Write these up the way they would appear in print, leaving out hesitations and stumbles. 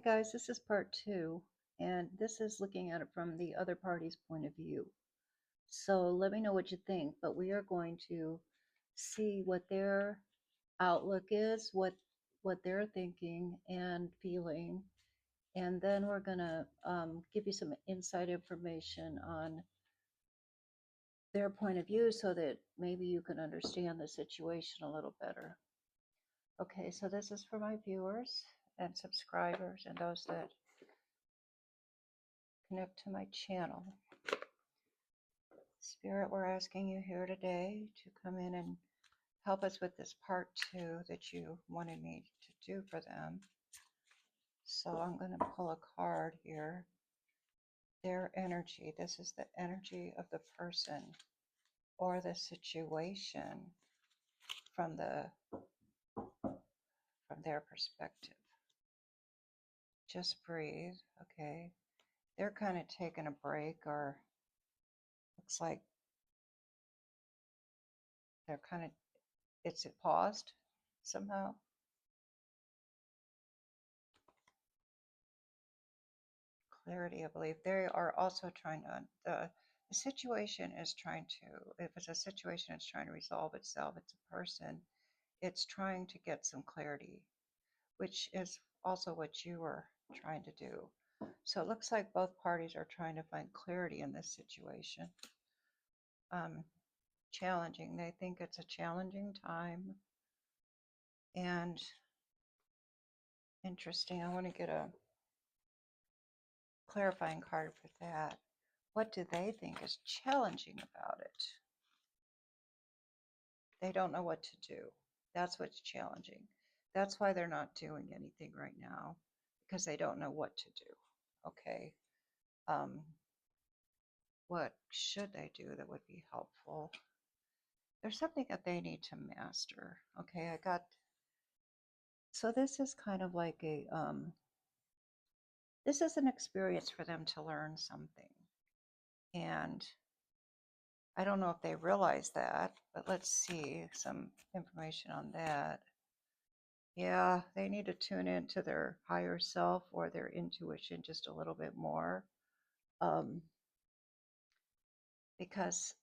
Hey guys, this is part two, and this is looking at it from the other party's point of view. So let me know what you think, but we are going to see what their outlook is, what they're thinking and feeling, and then we're gonna give you some inside information on their point of view so that maybe you can understand the situation a little better. Okay, so this is for my viewers and subscribers and those that connect to my channel. Spirit, we're asking you here today to come in and help us with this part two that you wanted me to do for them. So I'm going to pull a card here. Their energy. This is the energy of the person or the situation from their perspective. Just breathe, okay? They're kind of taking a break, or looks like they're kind of, it's paused somehow. Clarity, I believe. They are also trying to, the situation is trying to, if it's a situation, it's trying to resolve itself. It's a person, it's trying to get some clarity, which is also what you were trying to do. So it looks like both parties are trying to find clarity in this situation. Challenging. They think it's a challenging time. And interesting. I want to get a clarifying card for that. What do they think is challenging about it? They don't know what to do. That's what's challenging. That's why they're not doing anything right now, because they don't know what to do. Okay. Um, what should they do that would be helpful? There's something that they need to master. Okay, so this is kind of like this is an experience for them to learn something. And I don't know if they realize that, but let's see some information on that. Yeah, they need to tune into their higher self or their intuition just a little bit more. Um, because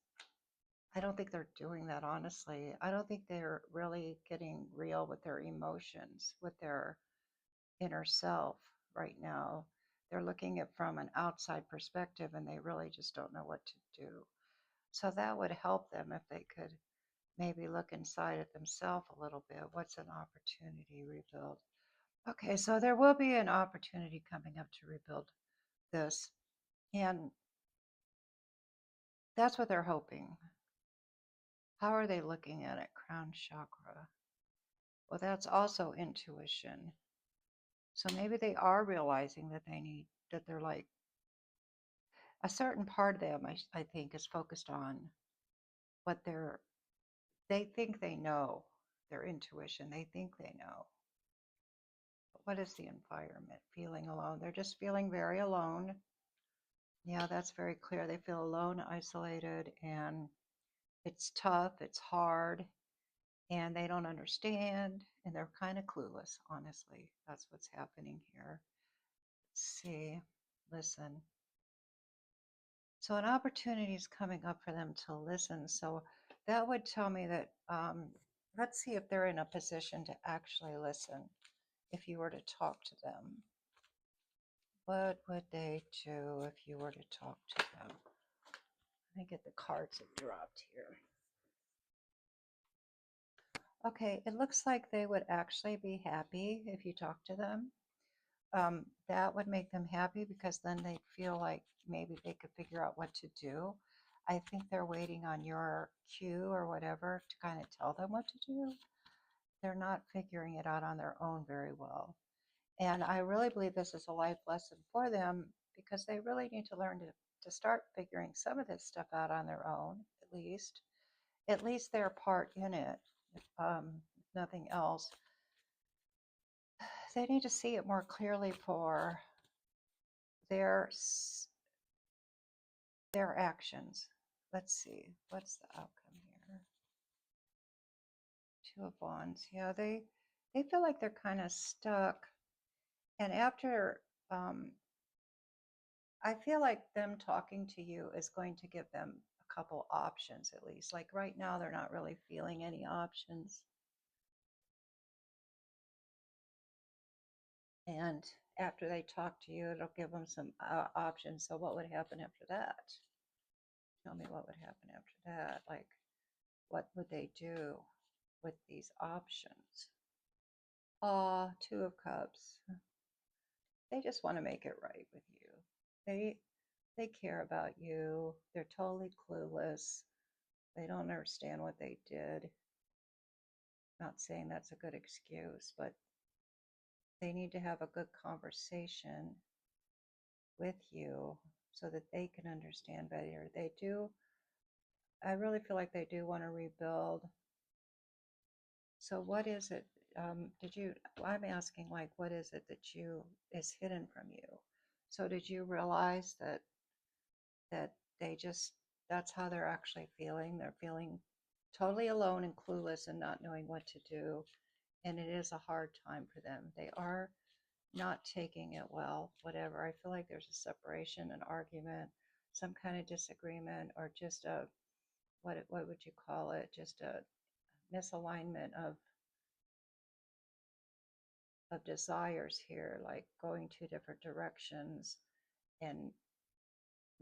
I don't think they're doing that, honestly. I don't think they're really getting real with their emotions, with their inner self right now. They're looking at from an outside perspective and they really just don't know what to do. So that would help them if they could maybe look inside at themselves a little bit. What's an opportunity rebuild? Okay, so there will be an opportunity coming up to rebuild this. And that's what they're hoping. How are they looking at it? Crown chakra. Well, that's also intuition. So maybe they are realizing that that they're like, a certain part of them, I think, is focused on what they think they know, their intuition. They think they know. But what is the environment? Feeling alone. They're just feeling very alone. Yeah, that's very clear. They feel alone, isolated, and it's tough, it's hard, and they don't understand, and they're kind of clueless, honestly. That's what's happening here. Let's see, listen. So an opportunity is coming up for them to listen. So that would tell me that, let's see if they're in a position to actually listen. If you were to talk to them, what would they do if you were to talk to them? Let me get the cards that dropped here. Okay, it looks like they would actually be happy if you talk to them. That would make them happy because then they'd feel like maybe they could figure out what to do. I think they're waiting on your cue or whatever to kind of tell them what to do. They're not figuring it out on their own very well. And I really believe this is a life lesson for them because they really need to learn to start figuring some of this stuff out on their own, at least. At least their part in it, if nothing else. They need to see it more clearly for their their actions. Let's see, what's the outcome here? Two of Wands. Yeah, they feel like they're kind of stuck And after, I feel like them talking to you is going to give them a couple options at least. Like right now, they're not really feeling any options. And after they talk to you, it'll give them some options. So, what would happen after that? Tell me what would happen after that. Like, what would they do with these options? Ah, Two of Cups. They just want to make it right with you. They they care about you. They're totally clueless. They don't understand what they did. Not saying that's a good excuse, but they need to have a good conversation with you so that they can understand better. They do, I really feel like they do want to rebuild. So, what is it? I'm asking, like, what is it that is hidden from you? So, did you realize that they just, that's how they're actually feeling? They're feeling totally alone and clueless and not knowing what to do. And it is a hard time for them. They are not taking it well, whatever. I feel like there's a separation, an argument, some kind of disagreement, or just a, what would you call it? Just a misalignment of desires here, like going two different directions and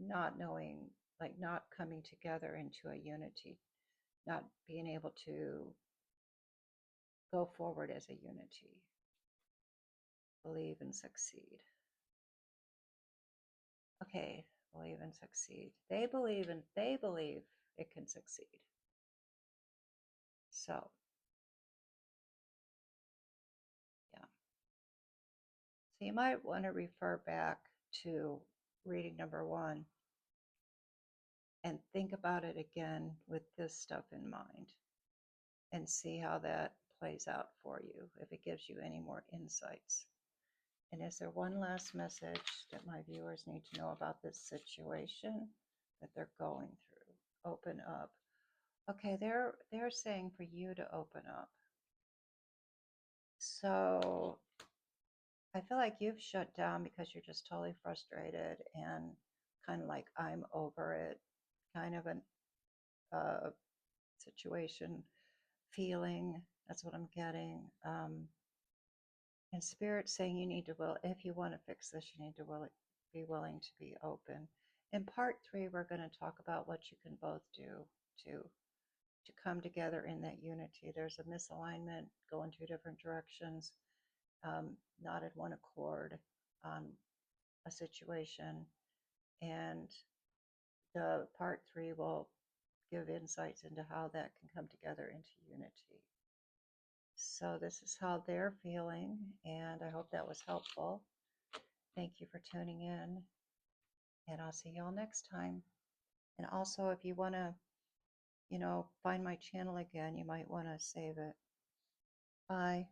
not knowing, like not coming together into a unity, not being able to go forward as a unity, believe and succeed. Okay, believe and succeed. They believe it can succeed. So, yeah. So you might want to refer back to reading number 1 and think about it again with this stuff in mind and see how that plays out for you, if it gives you any more insights. And is there one last message that my viewers need to know about this situation that they're going through? Open up. Okay, they're saying for you to open up. So I feel like you've shut down because you're just totally frustrated and kind of like, I'm over it, kind of an situation feeling. That's what I'm getting. And spirit saying you need to will, if you want to fix this, you need to be willing to be open. In part 3, we're going to talk about what you can both do to come together in that unity. There's a misalignment, going two different directions, not in one accord on a situation. And the part 3 will give insights into how that can come together into unity. So this is how they're feeling, and I hope that was helpful. Thank you for tuning in, and I'll see y'all next time. And also, if you want to, find my channel again, you might want to save it. Bye.